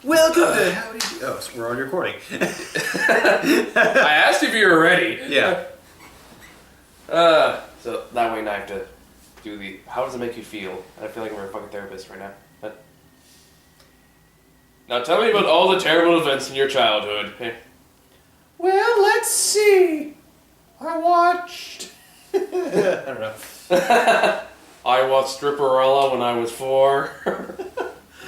Welcome to Howdy. Oh, so we're already recording. I asked if you were ready. Yeah. So that way now I have to do the. How does it make you feel? I feel like I'm a fucking therapist right now. But now tell me about all the terrible events in your childhood. Well, let's see. I watched. I don't know. I watched Stripperella when I was 4.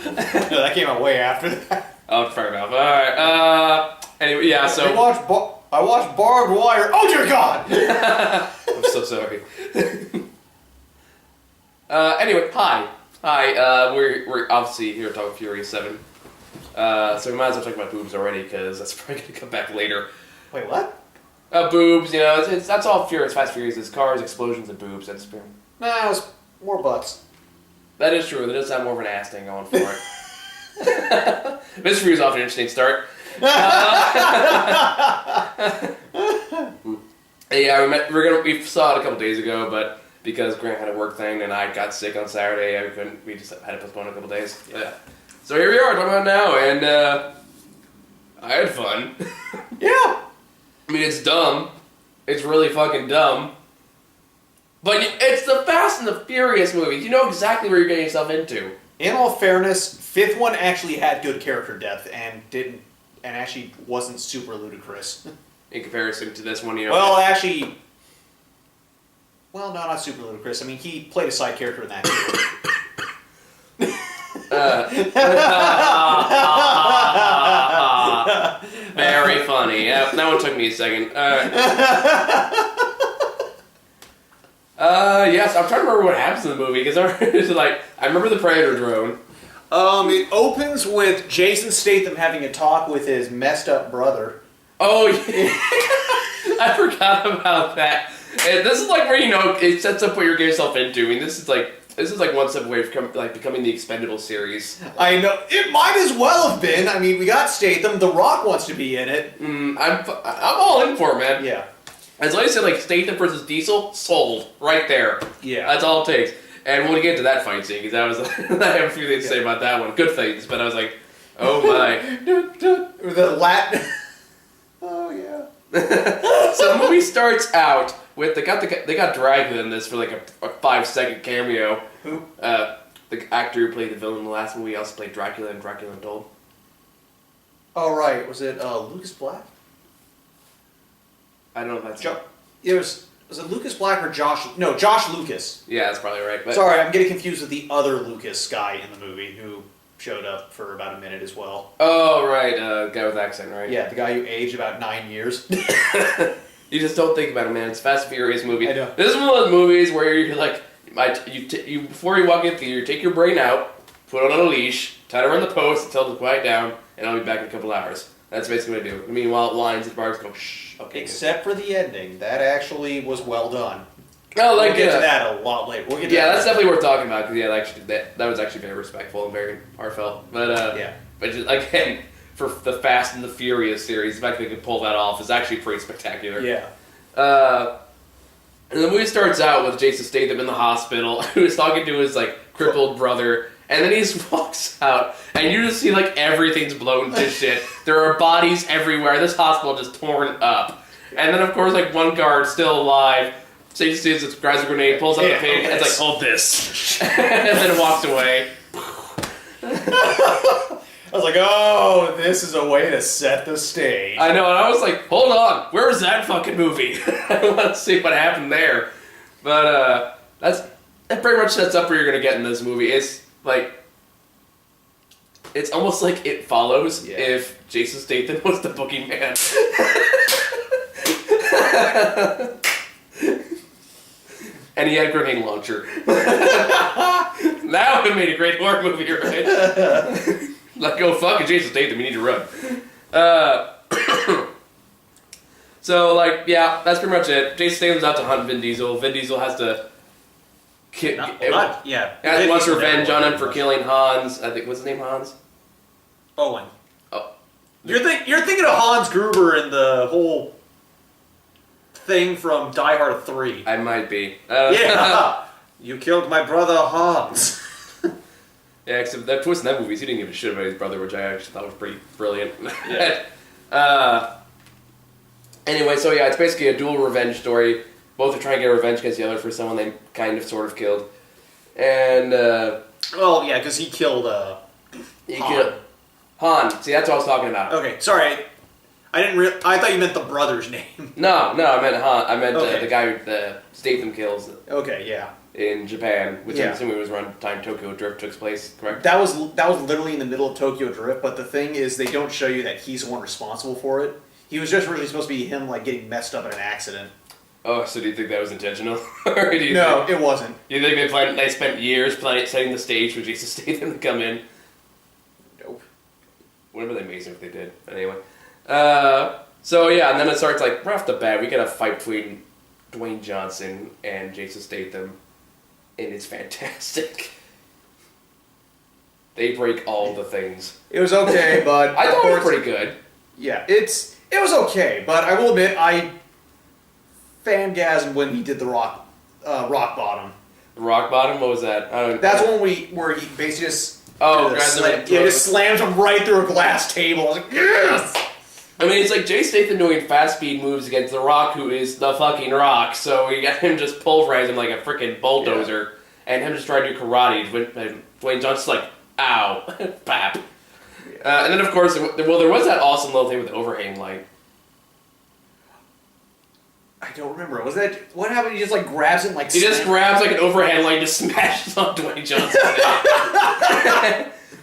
No, that came out way after that. Oh, fair enough. All right. Anyway, yeah. So I watched Barbed Wire. Oh dear God! I'm so sorry. Anyway, hi. We're obviously here talking Furious 7. So we might as well talk about boobs already, because that's probably going to come back later. Wait, what? Boobs, you know, that's all Furious, Fast Furious is cars, explosions, and boobs. That's Nah, it was more butts. That is true. That does have more of an ass thing going for it. Mystery is off to an interesting start. Yeah, we saw it a couple days ago, but because Grant had a work thing and I got sick on Saturday, we just had to postpone a couple days. Yeah. So here we are talking about it now, and I had fun. Yeah. I mean, it's dumb. It's really fucking dumb. But it's the Fast and the Furious movies. You know exactly where you're getting yourself into. In all fairness, fifth one actually had good character depth and actually wasn't super ludicrous. In comparison to this one, you know. Well, actually, no, not super ludicrous. I mean, he played a side character in that too. Very funny. Yeah, that one took me a second. Yes, I'm trying to remember what happens in the movie, because I remember the Predator drone. It opens with Jason Statham having a talk with his messed up brother. Oh, yeah. I forgot about that. And this is like where, you know, it sets up what you're getting yourself into. I mean, this is like one step away from becoming the Expendables series. I know. It might as well have been. I mean, we got Statham. The Rock wants to be in it. I'm all in for it, man. Yeah. As I said, like, Statham versus Diesel, sold. Right there. Yeah. That's all it takes. And we'll get into that fight scene, because I have a few things to say about that one. Good things, but I was like, oh my. The Latin. Oh, yeah. So the movie starts out with, they got Dracula in this for like a 5-second cameo. Who? The actor who played the villain in the last movie also played Dracula in Dracula Untold. Oh, right. Was it Lucas Black? I don't know if that's... Was it Lucas Black or Josh? No, Josh Lucas. Yeah, that's probably right. But sorry, I'm getting confused with the other Lucas guy in the movie who showed up for about a minute as well. Oh, right. Guy with accent, right? Yeah, the guy who aged about 9 years. You just don't think about it, man. It's a Fast and Furious movie. I know. This is one of those movies where you're like, you before you walk in the theater, take your brain out, put it on a leash, tie it around the post until it'll quiet down, and I'll be back in a couple hours. That's basically what I do. Meanwhile, it whines and barks, go shh. Okay. Except for the ending, that actually was well done. Oh, we'll get to that a lot later. That's definitely worth talking about, because that was actually very respectful and very heartfelt. But but just, again, for the Fast and the Furious series, the fact that they could pull that off is actually pretty spectacular. Yeah. And the movie starts out with Jason Statham in the hospital, who's talking to his crippled brother. And then he just walks out, and you just see, everything's blown to shit. There are bodies everywhere. This hospital just torn up. And then, of course, one guard still alive. So you see this, grabs a grenade, pulls out the pig, and it's like, hold this. And then walks away. I was like, oh, this is a way to set the stage. I know, and I was like, hold on, where was that fucking movie? I want to see what happened there. But, that pretty much sets up where you're going to get in this movie. It's almost like It Follows if Jason Statham was the boogeyman. And he had a grenade launcher. Now it made a great horror movie, right? Oh, fucking Jason Statham, you need to run. So, that's pretty much it. Jason Statham's out to hunt Vin Diesel. Vin Diesel has to... wants revenge on him for killing Hans. I think, what's his name, Hans? Owen. Oh. You're thinking of Hans Gruber and the whole thing from Die Hard 3. I might be. Yeah! You killed my brother Hans. Yeah, except that twist in that movie is he didn't give a shit about his brother, which I actually thought was pretty brilliant. Yeah. Anyway, so yeah, it's basically a dual revenge story. Both are trying to get revenge against the other for someone they kind of sort of killed. And, well, yeah, because he killed, Han. Han. See, that's what I was talking about. Okay, sorry. I thought you meant the brother's name. No, I meant Han. I meant Okay. the guy who Statham kills Okay, yeah. in Japan, which Yeah. I'm assuming was around the time Tokyo Drift took place, correct? That was literally in the middle of Tokyo Drift, but the thing is they don't show you that he's the one responsible for it. He was just originally supposed to be him, like, getting messed up in an accident. Oh, so do you think that was intentional? Or do you No, think, it wasn't. do you think they spent years setting the stage for Jason Statham to come in? Nope. Would have been amazing if they did. Anyway. So yeah, and then it starts like, right off the bat, we get a fight between Dwayne Johnson and Jason Statham, and it's fantastic. They break all the things. It was okay, but... I thought it was pretty good. Yeah, it was okay, but I will admit, I fangasmed when he did the rock bottom. Rock bottom? What was that? That's one where he basically just... grabs him just slams him right through a glass table. I was like, yes! I mean, it's like Jay Statham doing fast speed moves against The Rock, who is the fucking Rock. So you got him just pulverize him like a freaking bulldozer, and him just trying to do karate. Dwayne Johnson's like, ow, bap. And then of course, there was that awesome little thing with the overhang light. I don't remember. Was that what happened? He just like grabs it, and, like He just grabs like an overhand light and just smashes on Dwayne Johnson.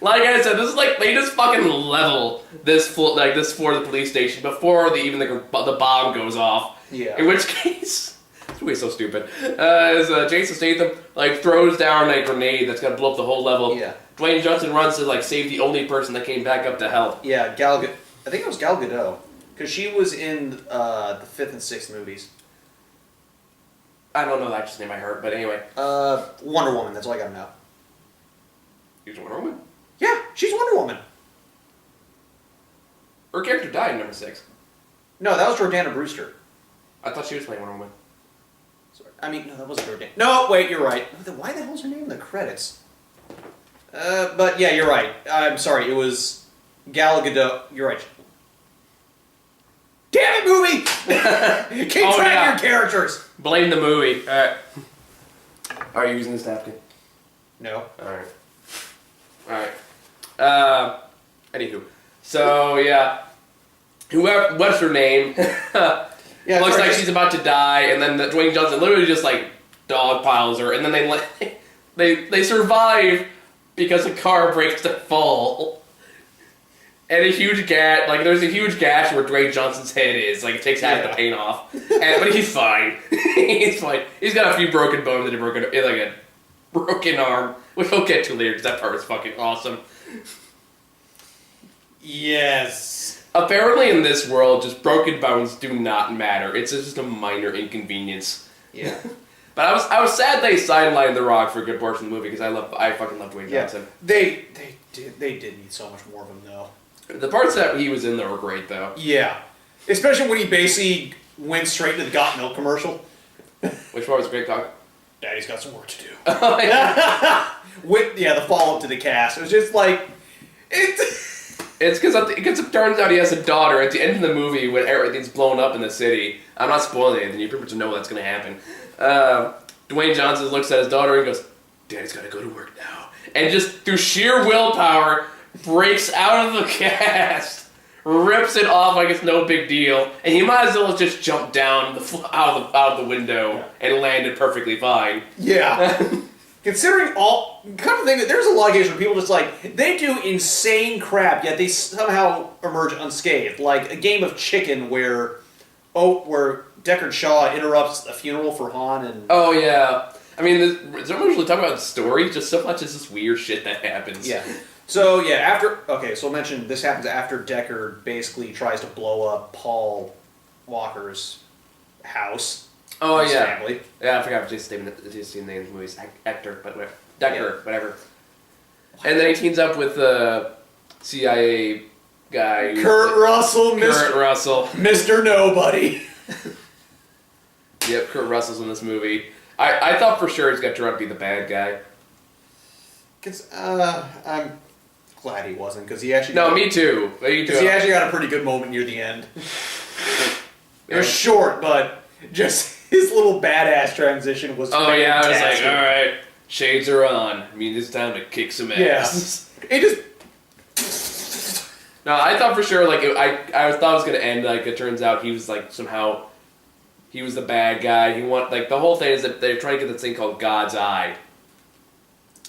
Like I said, this is like they just fucking level this floor of the police station before the bomb goes off. Yeah. In which case, this movie's so stupid. As Jason Statham like throws down a grenade that's gonna blow up the whole level. Yeah. Dwayne Johnson runs to like save the only person that came back up to help. Yeah, I think it was Gal Gadot because she was in the 5th and 6th movies. I don't know the actress name I heard, but anyway. Wonder Woman. That's all I gotta know. She's Wonder Woman. Yeah, she's Wonder Woman. Her character died in number 6. No, that was Jordana Brewster. I thought she was playing Wonder Woman. Sorry. I mean, no, that wasn't Jordana. No, wait, you're right. Why the hell's her name in the credits? But yeah, you're right. I'm sorry, it was Gal Gadot. You're right. Damn it, movie! Keep track of your characters! Blame the movie. Alright. Are you using this napkin? No. Alright. Anywho. So, yeah. What's her name? Yeah, looks like she's about to die, and then Dwayne Johnson literally just, like, dogpiles her, and then they survive because a car breaks their fall. And a huge gash, like, there's a huge gash where Dwayne Johnson's head is, like, it takes half the paint off. But he's fine. He's fine. He's got a few broken bones and a broken arm, which we'll get to later, because that part was fucking awesome. Yes. Apparently in this world, just broken bones do not matter. It's just a minor inconvenience. Yeah. But I was sad they sidelined The Rock for a good portion of the movie, because I fucking love Dwayne Johnson. They did need so much more of him, though. The parts that he was in there were great, though. Yeah. Especially when he basically went straight to the Got Milk commercial. Which part was a great talk? Daddy's got some work to do. Oh, yeah. With, the follow-up to the cast. It was just like... It's because it turns out he has a daughter at the end of the movie when everything's blown up in the city. I'm not spoiling anything. You pretty much know what's going to happen. Dwayne Johnson looks at his daughter and goes, Daddy's got to go to work now. And just through sheer willpower, breaks out of the cast, rips it off like it's no big deal, and he might as well have just jumped down out of the window and landed perfectly fine. Yeah. Considering come to think that there's a lot of cases where people just like, they do insane crap, yet they somehow emerge unscathed. Like a game of chicken where Deckard Shaw interrupts a funeral for Han and... Oh, yeah. I mean, there's not usually talk about the story, just so much as this weird shit that happens. Yeah. So, yeah, so I'll mention this happens after Deckard basically tries to blow up Paul Walker's house. Oh, his yeah. family. Yeah, I forgot Jason's name in the movie's Hector, but whatever. Deckard, whatever. And then he teams up with the CIA guy. Kurt Russell. Mr. Nobody. Yep, Kurt Russell's in this movie. I thought for sure he's got to be the bad guy. Cause I'm glad he wasn't, because he actually me too. Because he actually got a pretty good moment near the end. It was short, but just his little badass transition was. Oh fantastic. yeah, I was like, all right, shades are on. I mean, it's time to kick some ass. Yeah. It just. No, I thought for sure, like, I thought it was gonna end, like, it turns out he was, like, somehow, he was the bad guy. The whole thing is that they're trying to get this thing called God's Eye.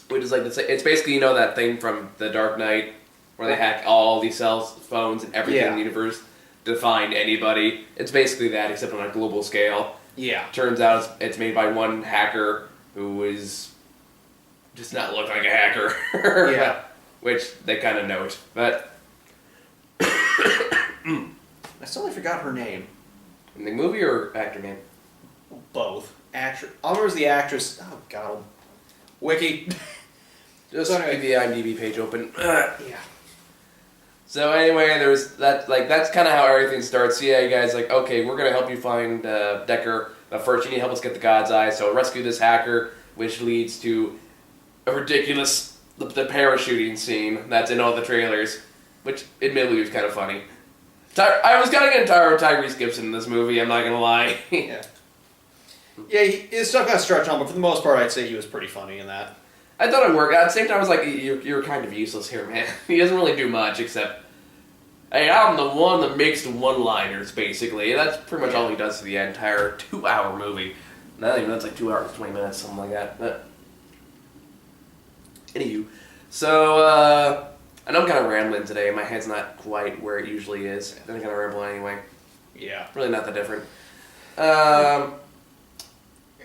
Which is, like, it's basically, you know, that thing from The Dark Knight, where they hack all these cell phones and everything in the universe to find anybody. It's basically that, except on a global scale. Yeah. Turns out it's made by one hacker who is just not look like a hacker. Yeah. Which they kind of note, but... I suddenly forgot her name. In the movie or actor name? Both. Actress. I'll remember the actress. Oh, God. Wiki. Just keep the IMDb page open. Yeah. So anyway, there's that. Like that's kind of how everything starts. Yeah, you guys like, okay, we're gonna help you find Decker, but first you need to help us get the God's Eye. So rescue this hacker, which leads to a ridiculous the parachuting scene that's in all the trailers, which admittedly was kind of funny. I was getting tired of Tyrese Gibson in this movie. I'm not gonna lie. Yeah. Yeah, his stuff got stretched on, but for the most part, I'd say he was pretty funny in that. I thought it worked. At the same time, I was like, you're kind of useless here, man. He doesn't really do much except, hey, I'm the one that makes the one-liners, basically. And that's pretty much all he does for the entire 2-hour movie. Not even, that's like 2 hours, 20 minutes, something like that. But anywho, so, I know I'm kind of rambling today. My head's not quite where it usually is. I'm kind of ramble anyway. Yeah. Really not that different.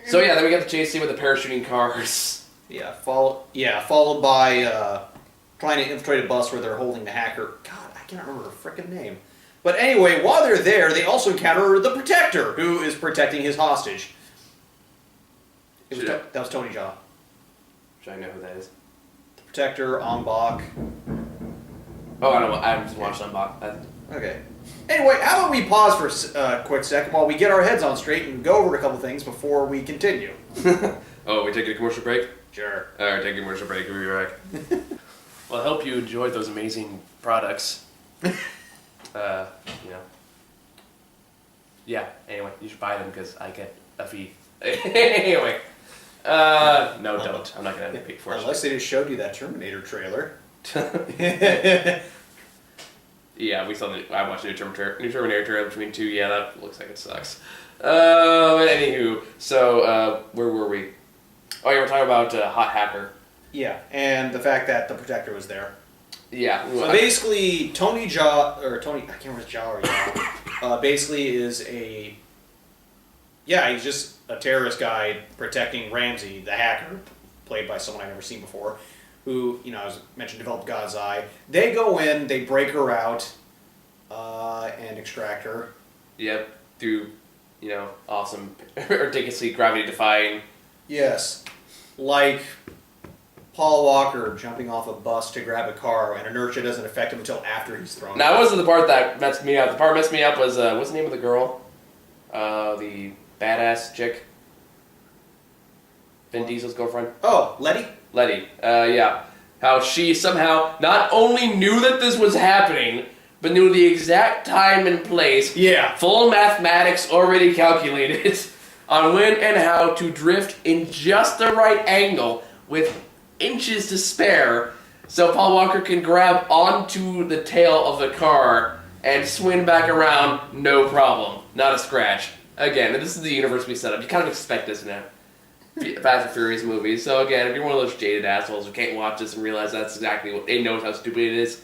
So yeah, then we got the chase scene with the parachuting cars. Yeah, followed by trying to infiltrate a bus where they're holding the hacker. God, I can't remember her frickin' name. But anyway, while they're there, they also encounter the Protector, who is protecting his hostage. That was Tony Jaa. Should I know who that is? The Protector, Ong-Bak. Oh, I haven't watched Unbach. Okay. Anyway, how about we pause for a quick second while we get our heads on straight and go over a couple things before we continue. Oh, we taking a commercial break? Sure. Alright, taking a commercial break. We'll be right back. Well, I hope you enjoyed those amazing products. You know. Yeah, anyway, you should buy them because I get a fee. Anyway. No, don't. I'm not going to pay for it. Unless they just showed you that Terminator trailer. Yeah, I watched the new Terminator trailer between two. Yeah, that looks like it sucks. But anywho, so where were we? Oh, yeah, we're talking about Hot Hacker. Yeah, and the fact that the Protector was there. Yeah. So basically, Tony Jaa, or Tony, I can't remember if it's Jaa or Jaa, basically is he's just a terrorist guy protecting Ramsey, the hacker, played by someone I've never seen before, who, as mentioned, developed God's Eye. They go in, they break her out, and extract her. Yep, through, awesome, ridiculously gravity-defying. Yes. Like Paul Walker jumping off a bus to grab a car, and inertia doesn't affect him until after he's thrown. Now, that wasn't the part that messed me up. The part that messed me up was, what's the name of the girl? The badass chick? Vin Diesel's girlfriend? Oh, Letty? Letty, yeah. How she somehow not only knew that this was happening, but knew the exact time and place. Yeah. Full mathematics already calculated on when and how to drift in just the right angle with inches to spare so Paul Walker can grab onto the tail of the car and swing back around, no problem. Not a scratch. Again, this is the universe we set up. You kind of expect this now. Fast and Furious movies. So again, if you're one of those jaded assholes who can't watch this and realize that's exactly what they knows how stupid it is,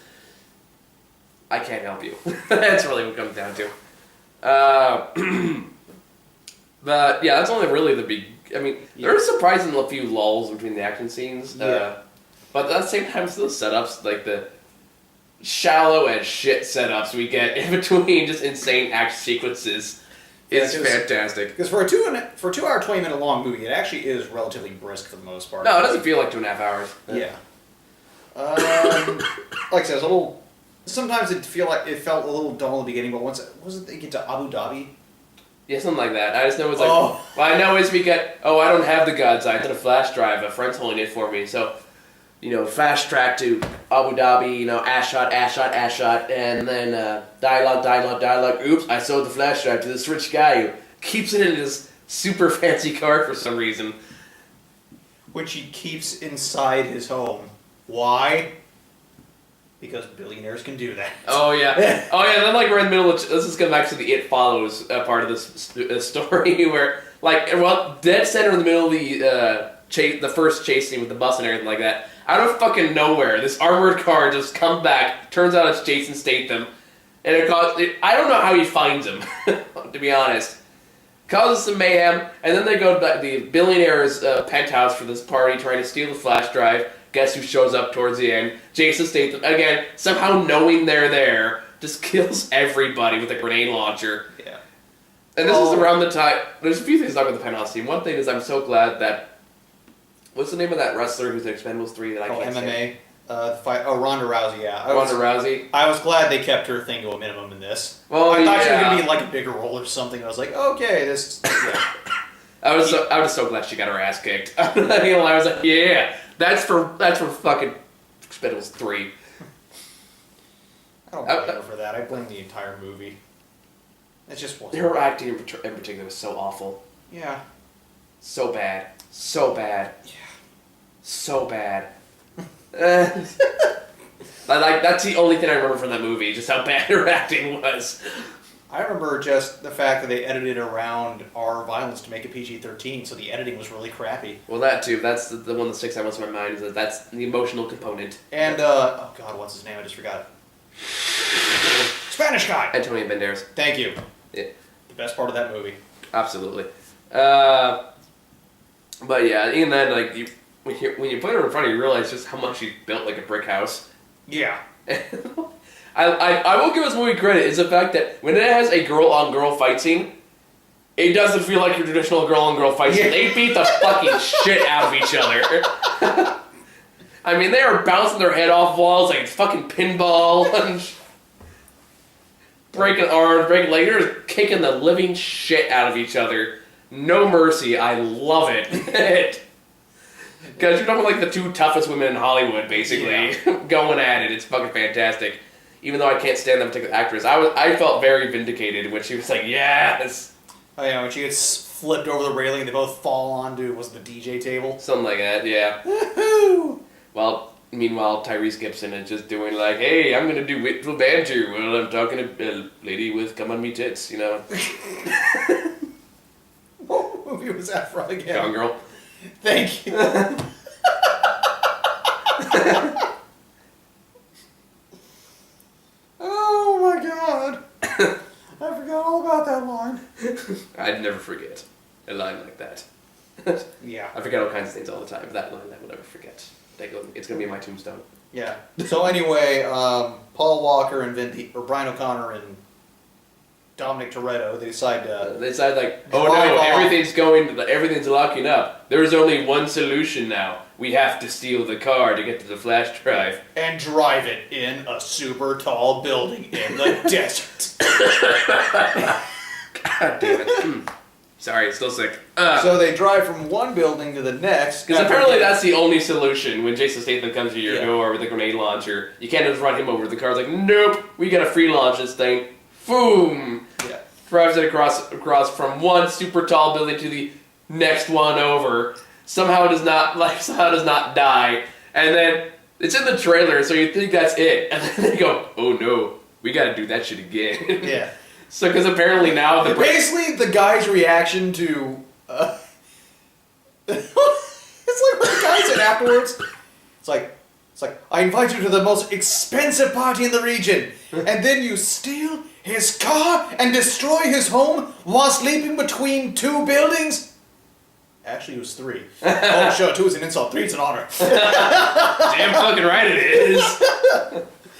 I can't help you. That's really what it comes down to. But yeah, that's only really the big. I mean, there are surprisingly a few lulls between the action scenes. But at the same time, it's those setups, like the shallow as shit setups we get in between just insane action sequences. It's fantastic. Because for a 2 hour, 20 minute long movie, it actually is relatively brisk for the most part. No, it doesn't feel like 2.5 hours. Yeah. Like I said, it's a little. Sometimes it felt a little dull in the beginning, but once they get to Abu Dhabi? Yeah, something like that. I just know it's like. What I know is we get. Oh, I don't have the God's Eye. I had a flash drive. A friend's holding it for me. So fast track to Abu Dhabi, ass shot, and then dialogue. Oops, I sold the flash drive to this rich guy who keeps it in his super fancy car for some reason. Which he keeps inside his home. Why? Because billionaires can do that. Oh yeah. Then we're in the middle of. Let's just go back to the It Follows part of this story where dead center in the middle of the first chase scene with the bus and everything like that. Out of fucking nowhere, this armored car just comes back. Turns out it's Jason Statham, and I don't know how he finds him, to be honest. Causes some mayhem, and then they go to the billionaire's penthouse for this party, trying to steal the flash drive. Guess who shows up towards the end? Jason Statham, again, somehow knowing they're there, just kills everybody with a grenade launcher. Yeah. And this is around the time... There's a few things to talk about the penthouse scene. One thing is I'm so glad that... What's the name of that wrestler who's in Expendables 3 that I can't say? MMA. Ronda Rousey, yeah. Ronda Rousey. I was glad they kept her thing to a minimum in this. Well, I thought she was going to be in like a bigger role or something. I was like, okay, this... Yeah. I was so glad she got her ass kicked. I was like, yeah, that's for fucking Expendables 3. I don't blame her for that. I blame the entire movie. It just wasn't. Her acting in particular was so awful. Yeah. So bad. So bad. Yeah. So bad. That's the only thing I remember from that movie, just how bad her acting was. I remember just the fact that they edited around our violence to make it PG-13, so the editing was really crappy. Well, that too. That's the one that sticks out most in my mind, is that's the emotional component. And, oh god, what's his name? I just forgot. Spanish guy! Antonio Banderas. Thank you. Yeah. The best part of that movie. Absolutely. But yeah, even then, when you put her in front of you, you realize just how much she built like a brick house. Yeah. I will give this movie credit, is the fact that when it has a girl-on-girl fight scene, it doesn't feel like your traditional girl-on-girl fight scene. They beat the fucking shit out of each other. I mean, they are bouncing their head off walls like it's fucking pinball, and breaking arms, breaking legs. They're just kicking the living shit out of each other. No mercy. I love it. Because you're talking like the two toughest women in Hollywood, basically, going at it. It's fucking fantastic. Even though I can't stand that particular actress, I felt very vindicated when she was like, yes! Oh yeah, when she gets flipped over the railing and they both fall onto, was it the DJ table? Something like that, yeah. Woohoo! Well, meanwhile, Tyrese Gibson is just doing like, hey, I'm gonna do witful banter while I'm talking to a lady with come on me tits, What movie was that from again? Gone Girl. Thank you. Oh my god. I forgot all about that line. I'd never forget a line like that. Yeah. I forget all kinds of things all the time, but that line I will never forget. It's going to be in my tombstone. Yeah. So anyway, Paul Walker and Brian O'Connor and Dominic Toretto, they decide like, oh no, everything's locking up. There's only one solution now. We have to steal the car to get to the flash drive. And drive it in a super tall building in the desert. God damn it. Sorry, still sick. So they drive from one building to the next. Because apparently that's the only solution when Jason Statham comes to your door with a grenade launcher. You can't just run him over. The car's like, nope, we gotta free launch this thing. Boom! Yeah. Drives it across from one super tall building to the next one over. Somehow does not die. And then it's in the trailer, so you think that's it. And then they go, oh no, we gotta do that shit again. Yeah. So, because apparently now basically the guy's reaction to it's like what the guy said afterwards. It's like I invite you to the most expensive party in the region, and then you steal his car and destroy his home while sleeping between two buildings. Actually, it was 3. Oh, sure, 2 is an insult. 3 is an honor. Damn fucking right it is.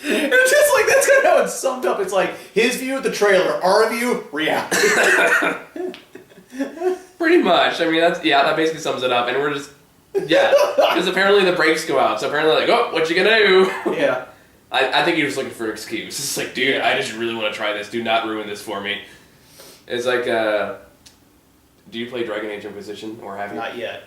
It's just like, that's kind of how it's summed up. It's like, his view of the trailer, our view, reality. Pretty much. I mean, that basically sums it up. And we're just, because apparently the brakes go out. So apparently like, oh, what you gonna do? Yeah. I think he was looking for an excuse. It's like, dude, I just really want to try this. Do not ruin this for me. It's like, do you play Dragon Age Inquisition, or have you? Not yet.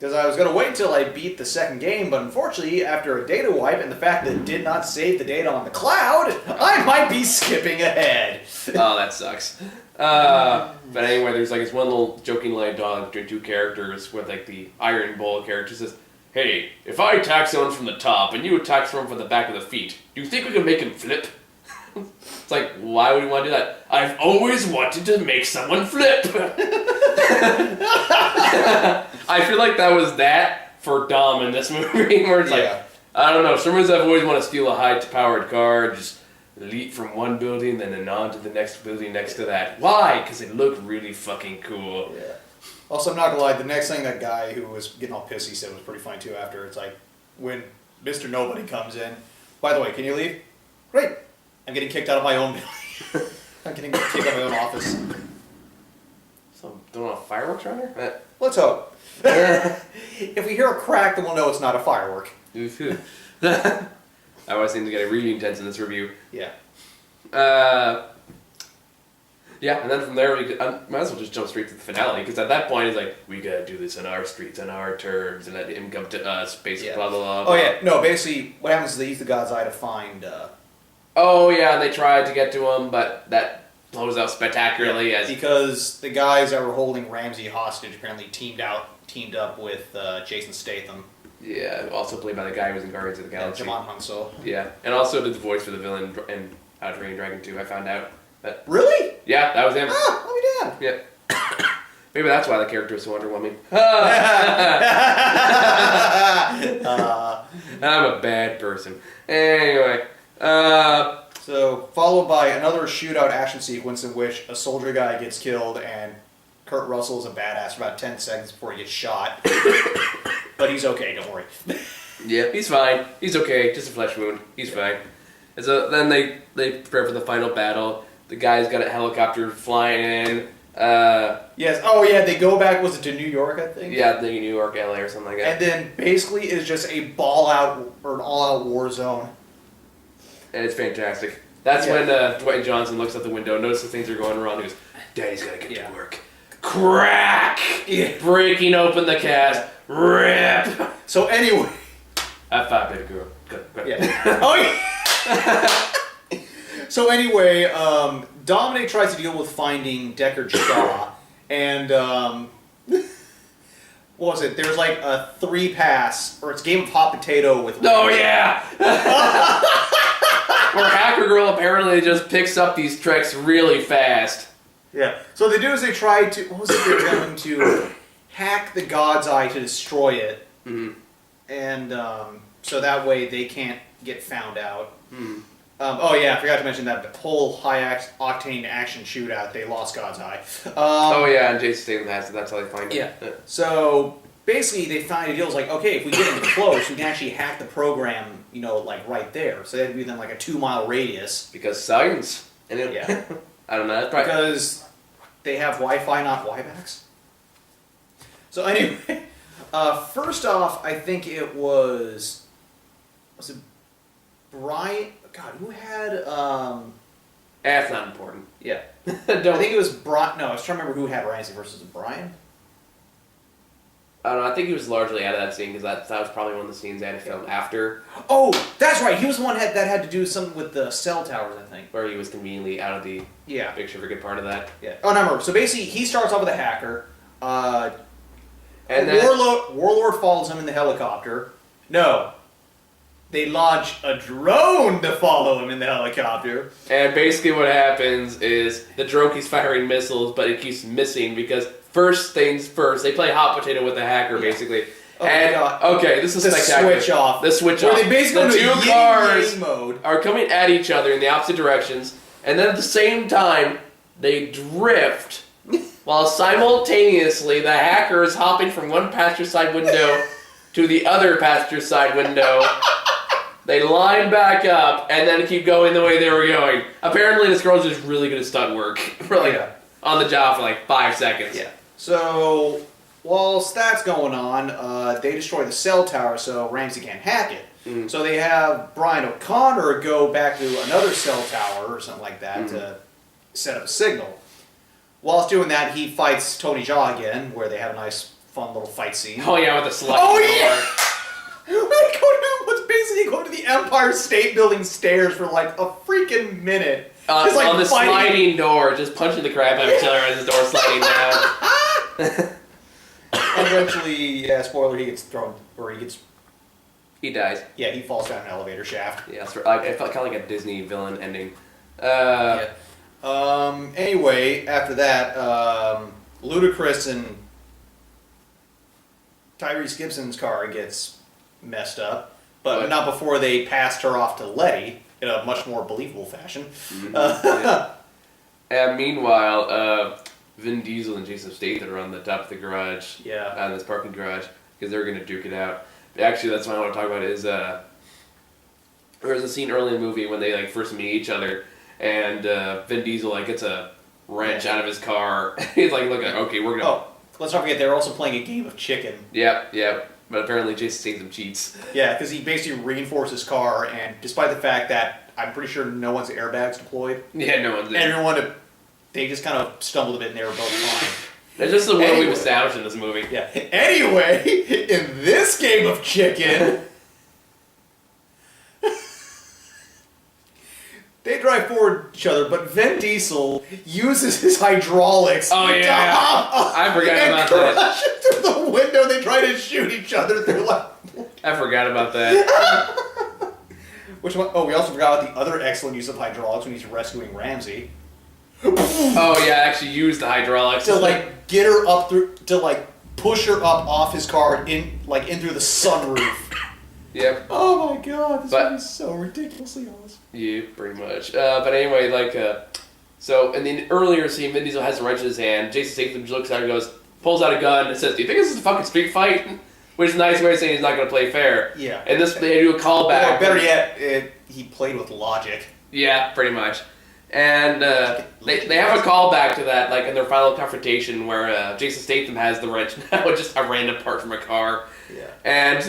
Because I was going to wait until I beat the second game, but unfortunately, after a data wipe and the fact that it did not save the data on the cloud, I might be skipping ahead. Oh, that sucks. But anyway, there's like this one little joking line dialogue between two characters where like the Iron Bull character says, "Hey, if I attack someone from the top and you attack someone from the back of the feet, do you think we can make him flip?" It's like, why would you want to do that? I've always wanted to make someone flip. I feel like that was that for Dom in this movie, where it's like, I don't know, sometimes I've always want to steal a high-powered car, just leap from one building, then on to the next building next to that. Why? Because it looked really fucking cool. Yeah. Also, I'm not gonna lie, the next thing that guy who was getting all pissy said was pretty funny too after. It's like, when Mr. Nobody comes in, by the way, can you leave? Great. I'm getting kicked out of my own building. I'm getting kicked out of my own office. So, don't know, fireworks around here? Let's hope. If we hear a crack, then we'll know it's not a firework. I always seem to get really intense in this review. Yeah. Yeah, and then from there, we might as well just jump straight to the finale, because at that point, it's like, we gotta do this on our streets, on our terms, and let him come to us, basically, blah, blah, blah. Oh, yeah, no, basically, what happens is they use the God's Eye to find... Oh, yeah, and they tried to get to him, but that blows out spectacularly as... Because the guys that were holding Ramsey hostage apparently teamed up with Jason Statham. Yeah, also played by the guy who was in Guardians of the Galaxy. Jamon Hunso. Yeah, and also did the voice for the villain in How to Train Your Dragon 2, I found out. But, really? yeah, that was him. Ah, let me down. Yeah. Maybe that's why the character is so underwhelming. I'm a bad person. Anyway, So, followed by another shootout action sequence in which a soldier guy gets killed and Kurt Russell is a badass for about 10 seconds before he gets shot. But he's okay, don't worry. Yeah, he's fine. He's okay. Just a flesh wound. He's fine. And so then they prepare for the final battle. The guy's got a helicopter flying in. Yes. Oh, yeah. They go back. Was it to New York? I think. Yeah, I think New York, LA, or something like that. And then basically it's just a ball-out or an all-out war zone. And it's fantastic. That's when Dwayne Johnson looks out the window, notices things are going wrong, and goes, "Daddy's gotta get to work." Crack! Yeah. Breaking open the cast. Rip! So anyway. High five, baby girl. Good. Yeah. Oh yeah. So anyway, Dominic tries to deal with finding Deckard Shaw, and what was it? There's like a 3-pass, or it's game of hot potato with. Oh yeah. Where Hacker Girl apparently just picks up these tricks really fast. Yeah. So what they do is they try to. What was it? They're going to hack the God's Eye to destroy it, and so that way they can't get found out. Oh yeah, I forgot to mention that the whole high-octane action shootout, they lost God's Eye. Oh yeah, and Jason Statham has it. That's how they find it. Yeah. So basically, they find a deal. It's like, okay, if we get in close, we can actually hack the program. You know, like right there. So they had to be within like a 2-mile radius. Because science. And Yeah. I don't know. That's probably... Because they have Wi-Fi, not Wi-Backs. So anyway, first off, I think it was it Brian? God, who had? That's not important. Yeah, Don't. I think it was Brian. No, I was trying to remember who had Ramsey versus Brian. I don't know. I think he was largely out of that scene because that was probably one of the scenes they had to film after. Oh, that's right. He was the one that had to do something with the cell towers, I think. Where he was conveniently out of the picture for a good part of that. Yeah. Oh, no, I remember. So basically, he starts off with a hacker. And then Warlord follows him in the helicopter. No. They launch a drone to follow him in the helicopter. And basically what happens is the drone keeps firing missiles, but it keeps missing because first things first, they play hot potato with the hacker, basically. Oh and, my God. okay, this is spectacular. Switch off. The switch Where off. they basically the go two to cars mode. are coming at each other in the opposite directions, and then at the same time, they drift, while simultaneously the hacker is hopping from one passenger side window to the other passenger side window. They line back up and then keep going the way they were going. Apparently, this girl's just really good at stunt work. On the job for like 5 seconds. Yeah. So, whilst that's going on, they destroy the cell tower so Ramsey can't hack it. So they have Brian O'Connor go back to another cell tower or something like that to set up a signal. Whilst doing that, he fights Tony Jaa again, where they have a nice fun little fight scene. Oh yeah, with the slide. Oh yeah! They go to what's basically go to the Empire State Building stairs for like a freaking minute. Just, like, on the fighting. sliding door, just punching the crap out of each other as the door sliding down. And eventually, yeah, spoiler, he gets thrown, or He dies. yeah, he falls down an elevator shaft. Yeah, it felt kind of like a Disney villain ending. Yeah. Anyway, after that, Ludacris and Tyrese Gibson's car gets messed up, but What? not before they passed her off to Letty in a much more believable fashion. Mm-hmm. Yeah. And meanwhile, Vin Diesel and Jason Statham are on the top of the garage. Yeah. On this parking garage, because they're going to duke it out. Actually, that's what I want to talk about is, there's a scene early in the movie when they, like, first meet each other, and Vin Diesel, like, gets a wrench out of his car. He's like, look, okay, we're going to... Oh, let's not forget, they're also playing a game of chicken. Yep. But apparently Jason Statham cheats. Yeah, because he basically reinforced his car, and despite the fact that I'm pretty sure no one's airbags deployed, Yeah, no one's there. everyone, they just kind of stumbled a bit and they were both fine. That's just the one Anyway. we've established in this movie. Yeah. Anyway, in this game of chicken, they drive forward each other, but Vin Diesel uses his hydraulics Oh, to yeah. hop up I forgot and about that. crash through the window. They try to shoot each other through like... I forgot about that. Which one? Oh, we also forgot about the other excellent use of hydraulics when he's rescuing Ramsey. Oh yeah, I actually used the hydraulics. To like get her up through, to like push her up off his car in through the sunroof. Yep. Oh my god, this But- movie is so ridiculously awesome. Yeah, pretty much. But anyway, so in the earlier scene, Vin Diesel has a wrench in his hand. Jason Statham looks at it and goes, pulls out a gun and says, "Do you think this is a fucking street fight?" Which is a nice way of saying he's not going to play fair. Yeah. And this, they do a callback. Or better yet, he played with logic. Yeah, pretty much. And they have a callback to that, like in their final confrontation, where Jason Statham has the wrench now, just a random part from a car. Yeah. And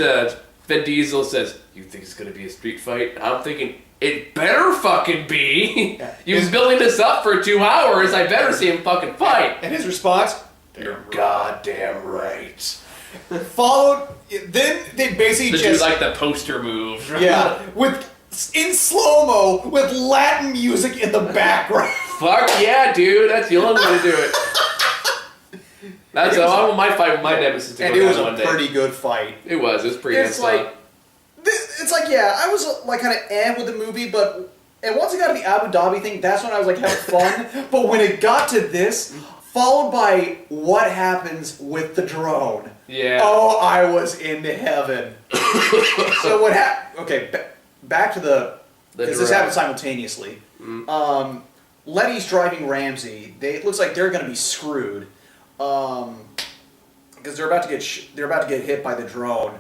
Vin Diesel says, "You think it's gonna be a street fight?" And I'm thinking, it better fucking be. Yeah. You've been building this up for 2 hours. I better see him fucking fight. And his response? You're goddamn right. Followed. Then they basically To do just like the poster move. yeah, in slow mo with Latin music in the background. Fuck yeah, dude. That's the only way to do it. That's how I want my fight with my nemesis to And go it was down a one day. pretty good fight. It was pretty It's nice. like, it's like, yeah, I was like kind of with the movie, but and once it got to the Abu Dhabi thing, that's when I was like having fun. But when it got to this, followed by what happens with the drone, Yeah. oh, I was in heaven. So what happened? Okay, back to because this drone. happened simultaneously. Letty's driving Ramsey. It looks like they're going to be screwed because they're about to get hit by the drone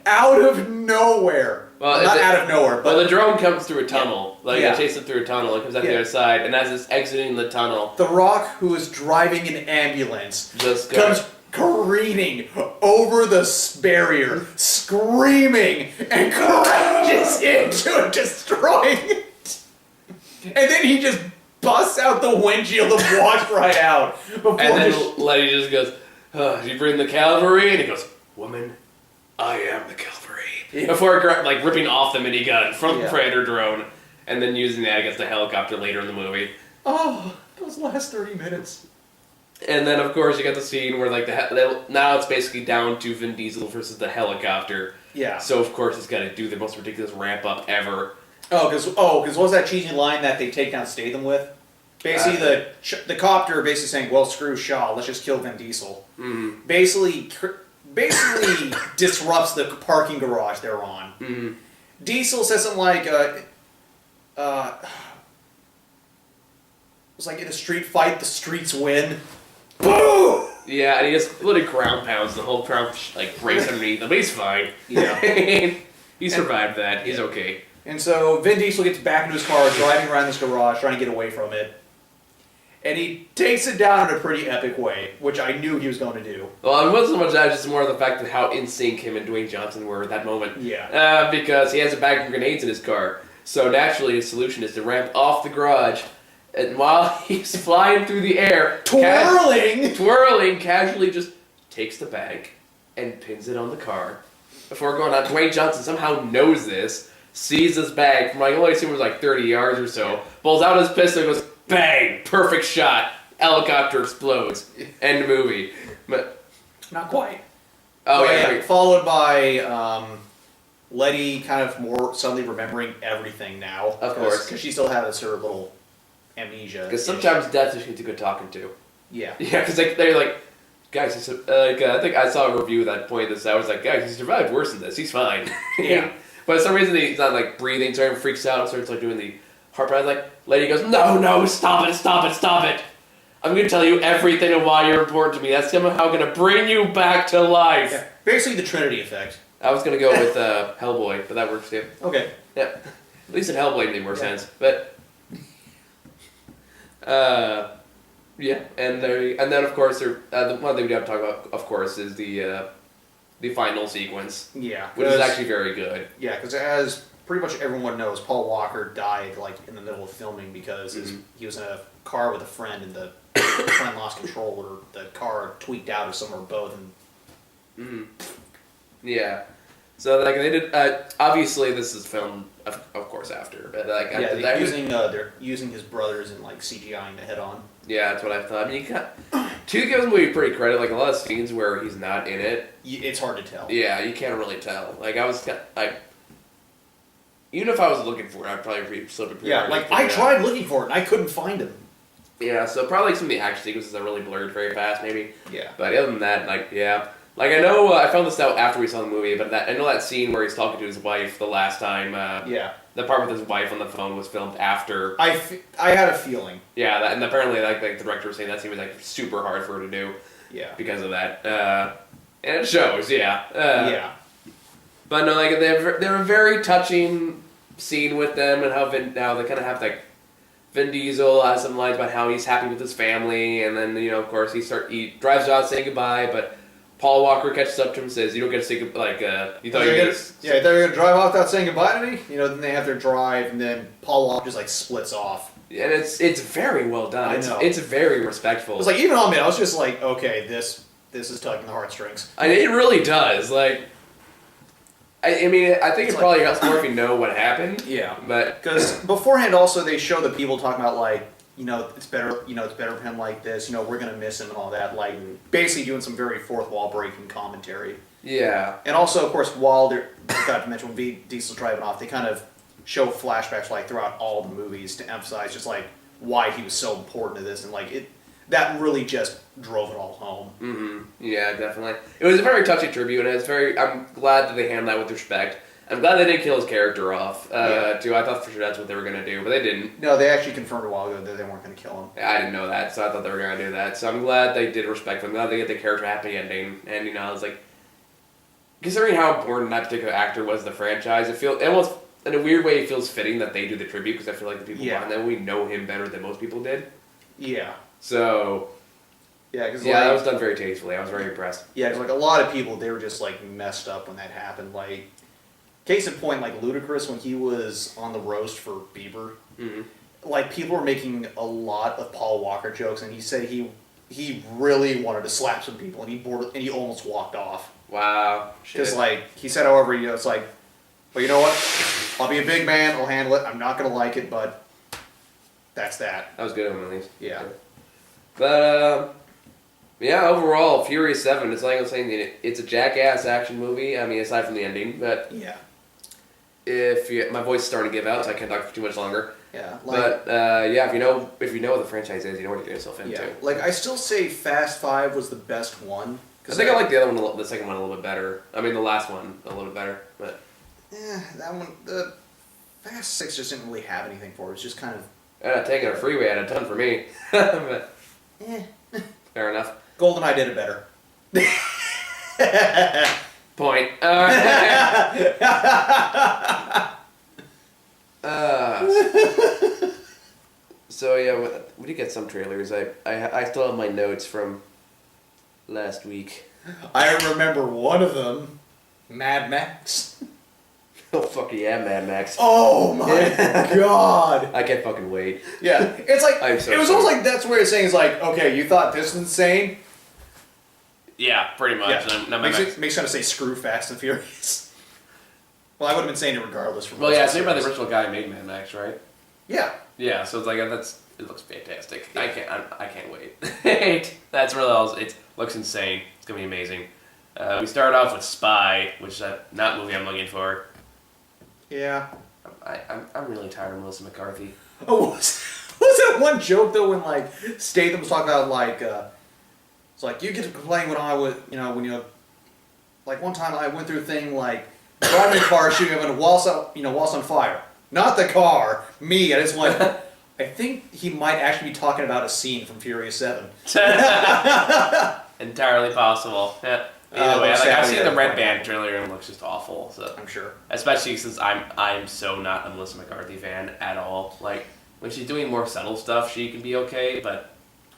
out of nowhere. Well, Not out of nowhere, but Well, the drone comes through a tunnel. Like, Yeah. it chases it through a tunnel. It comes out the Yeah. other side. And as it's exiting the tunnel, The Rock, who is driving an ambulance, just comes careening over the barrier, screaming, and crashes into it, destroying it. And then he just busts out the windshield and walks right out. Before And then the Letty just goes, "You bring the cavalry?" And he goes, "Woman, I am the cavalry." Yeah. Before like ripping off the minigun from the Yeah. Predator drone, and then using that against the helicopter later in the movie. oh, those last 30 minutes. And then, of course, you got the scene where like now it's basically down to Vin Diesel versus the helicopter. Yeah. So of course he's got to do the most ridiculous ramp up ever. Because what was that cheesy line that they take down Statham with? Basically, the copter basically saying, "Well, screw Shaw, let's just kill Vin Diesel." Mm-hmm. Basically disrupts the parking garage they're on. Mm-hmm. Diesel says something like, it's like in a street fight, the streets win. Boom! Yeah, and he just literally ground pounds the whole crowd, like breaks underneath him, but he's fine. Yeah. He survived that. He's okay. And so Vin Diesel gets back into his car, driving around this garage, trying to get away from it. And he takes it down in a pretty epic way, which I knew he was going to do. Well, it wasn't so much that, just more of the fact that how in sync him and Dwayne Johnson were at that moment. Yeah. Because he has a bag of grenades in his car. So naturally, his solution is to ramp off the garage, and while he's flying through the air, Twirling! twirling, casually just takes the bag and pins it on the car. Before going on, Dwayne Johnson somehow knows this, sees this bag from, like, only assume it was like 30 yards or so, pulls out his pistol and goes, bang! Perfect shot. Helicopter explodes. End of movie. But Not quite. oh But, yeah, followed by Letty kind of more suddenly remembering everything now. Of course. Because she still has her little amnesia. because sometimes death is a good talking to. Yeah. Yeah, because they're like, guys, I think I saw a review that pointed this out. I was like, guys, he survived worse than this. He's fine. Yeah. But for some reason, he's not like breathing, so he freaks out and starts like doing the heart rate. Like, lady goes, no, stop it. I'm going to tell you everything and why you're important to me. That's somehow going to bring you back to life. Yeah. Basically the Trinity effect. I was going to go with Hellboy, but that works too. Okay. Yeah. At least in Hellboy it made more sense. But, yeah. And then, of course, the one thing we have to talk about, of course, is the final sequence. Yeah. Which is actually very good. Yeah, because as pretty much everyone knows, Paul Walker died like in the middle of filming because he was in a car with a friend and the friend lost control or the car tweaked out or somewhere both. And Yeah. So like they did. Obviously, this is filmed, of course, after. But like, they're using his brothers and like CGIing the head on. yeah, that's what I thought. I mean, to give this movie pretty credit, like a lot of scenes where he's not in it. It's hard to tell. Yeah, you can't really tell. Like I was like, even if I was looking for it, I'd probably be still be pretty. Yeah, hard like to I figure it tried out. looking for it and I couldn't find him. Yeah, so probably like some of the action sequences are really blurred very fast, maybe. Yeah. But other than that, like, yeah. Like, I know, I found this out after we saw the movie, but I know that scene where he's talking to his wife the last time, Yeah. the part with his wife on the phone was filmed after. I had a feeling. Yeah, and apparently, like the director was saying that scene was, like, super hard for her to do Yeah. because of that. And it shows, yeah. Yeah. But no, like, they're a very touching scene with them and how they kind of have, like, Vin Diesel has some lines about how he's happy with his family, and then, you know, of course, he drives out saying goodbye, but Paul Walker catches up to him and says, you don't get to say goodbye, like, you thought you were going to... Yeah, they're going to drive off without saying goodbye to me? You know, then they have their drive, and then Paul Walker just, like, splits off. And it's very well done. I know. It's very respectful. It was like, even on me, I was just like, okay, this is tugging the heartstrings. I mean, it really does, like... I mean, I think it probably helps more if you know what happened. Yeah. But... Because beforehand, also, they show the people talking about, like, it's better for him like this, we're going to miss him and all that, like, basically doing some very fourth wall breaking commentary. Yeah. And also, of course, while I forgot to mention, when Vin Diesel's driving off, they kind of show flashbacks, like, throughout all the movies to emphasize just, like, why he was so important to this, and, like, that really just drove it all home. Mm-hmm. Yeah, definitely. It was a very touching tribute, and I'm glad that they handled that with respect. I'm glad they didn't kill his character off, too. I thought for sure that's what they were going to do, but they didn't. No, they actually confirmed a while ago that they weren't going to kill him. I didn't know that, so I thought they were going to do that. So I'm glad they did respect him. I'm glad they get the character happy ending. And, I was like, considering how important that particular actor was to the franchise, it almost, in a weird way, it feels fitting that they do the tribute, because I feel like the people behind them, we know him better than most people did. Yeah. So... Yeah, because that was done very tastefully. I was very impressed. Yeah, because, like, a lot of people, they were just, like, messed up when that happened. Like, case in point, like, Ludacris, when he was on the roast for Bieber, like, people were making a lot of Paul Walker jokes, and he said he really wanted to slap some people, and he almost walked off. Wow. Because, like, he said, however, it's like, well, you know what? I'll be a big man. I'll handle it. I'm not going to like it, but that's that. That was good of him, at least. Yeah. But, yeah, overall, Furious 7, it's like I was saying, it's a jackass action movie. I mean, aside from the ending, but... Yeah. My voice is starting to give out, so I can't talk for too much longer. Yeah. Like, but, yeah, if you know what the franchise is, you know what you're getting yourself into. Yeah. Like, I still say Fast 5 was the best one. I think I like the other one, the second one, a little bit better. I mean, the last one, a little bit better, but... that one, the Fast 6 just didn't really have anything for it. It's just kind of... Taking a freeway had a ton for me. But, fair enough. GoldenEye did it better. Point. So yeah, we did get some trailers. I still have my notes from last week. I remember one of them, Mad Max. Oh fuck yeah, Mad Max! Oh my god! I can't fucking wait. Yeah, it's like I'm so it was sorry. almost like that's where it's saying is like, okay, you thought this was insane. Yeah, pretty much. Yeah. And Makes sense to say screw Fast and Furious. Well, I would have been saying it regardless. Well, yeah, it's made by the original guy who made Mad Max, right? Yeah. Yeah, so it's like it looks fantastic. Yeah. I can't wait. That's really all. It looks insane. It's gonna be amazing. We start off with Spy, which is not a movie I'm looking for. Yeah. I'm really tired of Melissa McCarthy. Oh, was that one joke though when like Statham was talking about like it's like you get to complain when I was like one time I went through a thing like driving a car shooting up whilst on fire. Not the car, me. I just went. I think he might actually be talking about a scene from Furious 7. Entirely possible. Yeah. Either way, I've seen the Red Band trailer and it looks just awful. So I'm sure. Especially since I'm so not a Melissa McCarthy fan at all. Like when she's doing more subtle stuff, she can be okay, but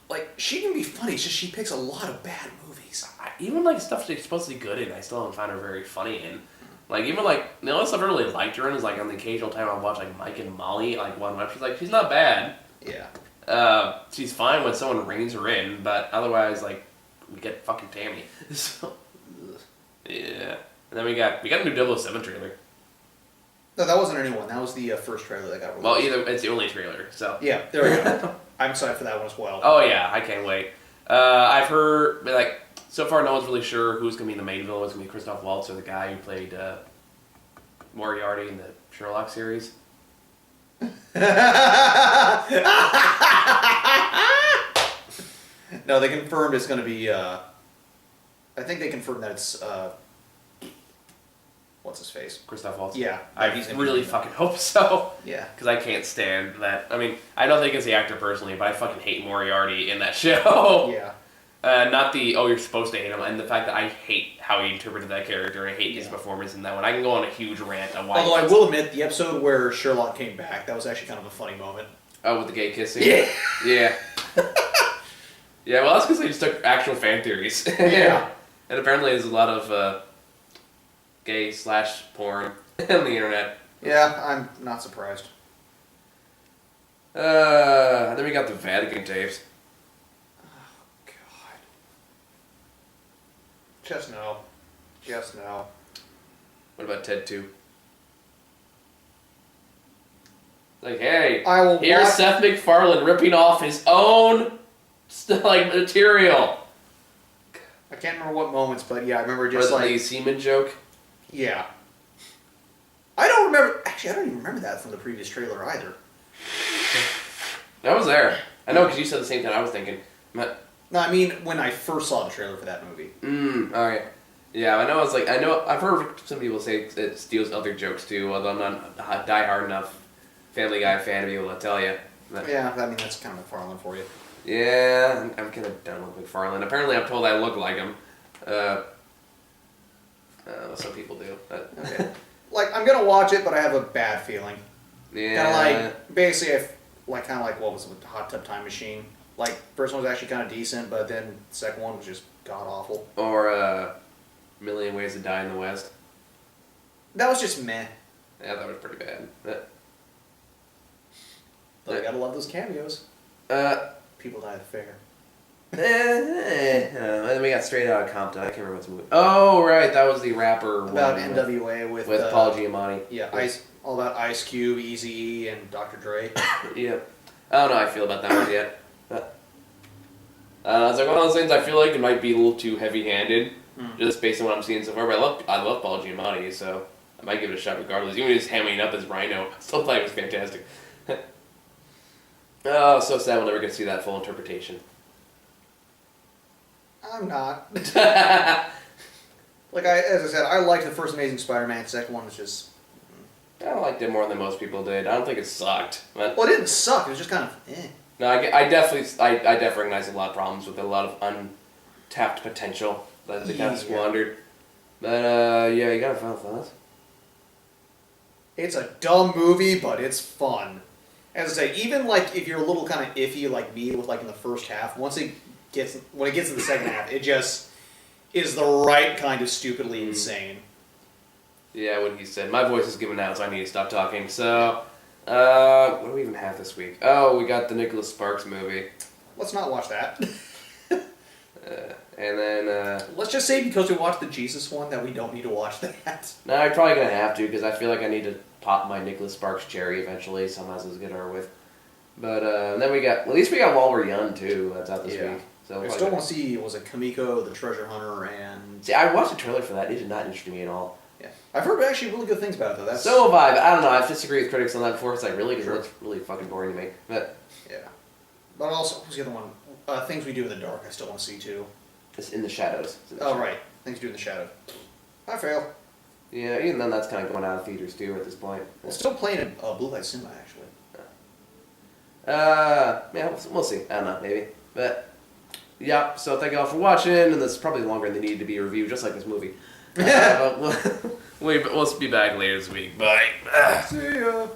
like she can be funny. It's just she picks a lot of bad movies. Even like stuff she's supposed to be good in, I still don't find her very funny in. Like even like the only stuff I really liked her in is like on the occasional time I watch like Mike and Molly like one web. She's not bad. Yeah. She's fine when someone reins her in, but otherwise like we get fucking Tammy. So, yeah. And then we got a new 007 trailer. No, that wasn't a new one. That was the first trailer that got released. Well, it's the only trailer. So yeah, there we go. I'm excited for that one as well. Oh yeah, I can't wait. I've heard like so far no one's really sure who's gonna be the main villain. It's gonna be Christoph Waltz or the guy who played Moriarty in the Sherlock series. No, they confirmed it's going to be. I think they confirmed that it's. What's his face? Christoph Waltz. Yeah, I really fucking hope so. Yeah, because I can't stand that. I mean, I don't think it's the actor personally, but I fucking hate Moriarty in that show. Yeah. Not the you're supposed to hate him, and the fact that I hate how he interpreted that character and I hate his performance in that one. I can go on a huge rant on why. Although I will admit, the episode where Sherlock came back, that was actually kind of a funny moment. Oh, with the gay kissing. Yeah. Yeah. Yeah. Well, that's because they just took actual fan theories. Yeah. And apparently, there's a lot of gay / porn on the internet. Yeah, I'm not surprised. Then we got the Vatican tapes. Just no. What about Ted 2? Like, hey, here's Seth MacFarlane ripping off his own material. I can't remember what moments, but yeah, I remember just like the semen joke. Yeah. I don't remember. Actually, I don't even remember that from the previous trailer either. I was there. I know because you said the same thing I was thinking. But no, I mean when I first saw the trailer for that movie. Alright. Yeah, I know I've heard some people say it steals other jokes too, although I'm not a die-hard enough Family Guy fan to be able to tell you. But, yeah, I mean that's kind of McFarlane for you. Yeah, I'm kind of done with McFarlane. Apparently I'm told I look like him. Some people do. But, okay. Like, I'm going to watch it, but I have a bad feeling. Yeah. Kind of like, basically, kind of like what was it with the Hot Tub Time Machine. Like, first one was actually kind of decent, but then the second one was just god-awful. Or, Million Ways to Die in the West. That was just meh. Yeah, that was pretty bad. But you gotta love those cameos. People Die at the Fair. Then we got Straight Outta Compton. I can't remember what's the movie. Oh, right, that was the rapper about NWA with Paul Giamatti. Yeah, all about Ice Cube, Eazy-E, and Dr. Dre. Yeah, I don't know how I feel about that one yet. It's like one of those things I feel like it might be a little too heavy-handed, just based on what I'm seeing so far. But I love Paul Giamatti, so I might give it a shot regardless. Even just hamming up as Rhino, I still thought it was fantastic. Oh, so sad we'll never get to see that full interpretation. I'm not. As I said, I liked the first Amazing Spider-Man. The second one was just... I liked it more than most people did. I don't think it sucked. But... Well, it didn't suck. It was just kind of eh. No, I definitely recognize a lot of problems with it, a lot of untapped potential that they kind of squandered. But, yeah, you got a final thoughts? It's a dumb movie, but it's fun. As I say, even like if you're a little kind of iffy like me with like in the first half, when it gets to the second half, it just is the right kind of stupidly insane. Yeah, what he said. My voice is giving out, so I need to stop talking. So, what do we even have this week? Oh, we got the Nicholas Sparks movie. Let's not watch that. And then Let's just say because we watched the Jesus one that we don't need to watch that. no, I'm probably gonna have to because I feel like I need to pop my Nicholas Sparks cherry eventually. So I might as well get her with. But then we got at least we got While We're Young too. That's out this week. So I still want to see was it Kamiko, the treasure hunter, and see. I watched the trailer for that. It did not interest me at all. yeah, I've heard actually really good things about it though. That's So have I. But I don't know. I've disagreed with critics on that before. It's like really because it looks really fucking boring to me. But yeah. But also, what's the other one? Things We Do in the Dark. I still want to see too. it's in the shadows. It's in the Oh shadows. right, Things We Do in the Shadow. I fail. Yeah, even then that's kind of going out of theaters too at this point. Well, still playing Blue Light Cinema actually. Yeah, we'll see. I don't know, maybe. But, yeah, so thank you all for watching, and this is probably longer than needed to be reviewed, just like this movie. But we'll be back later this week. Bye. See ya.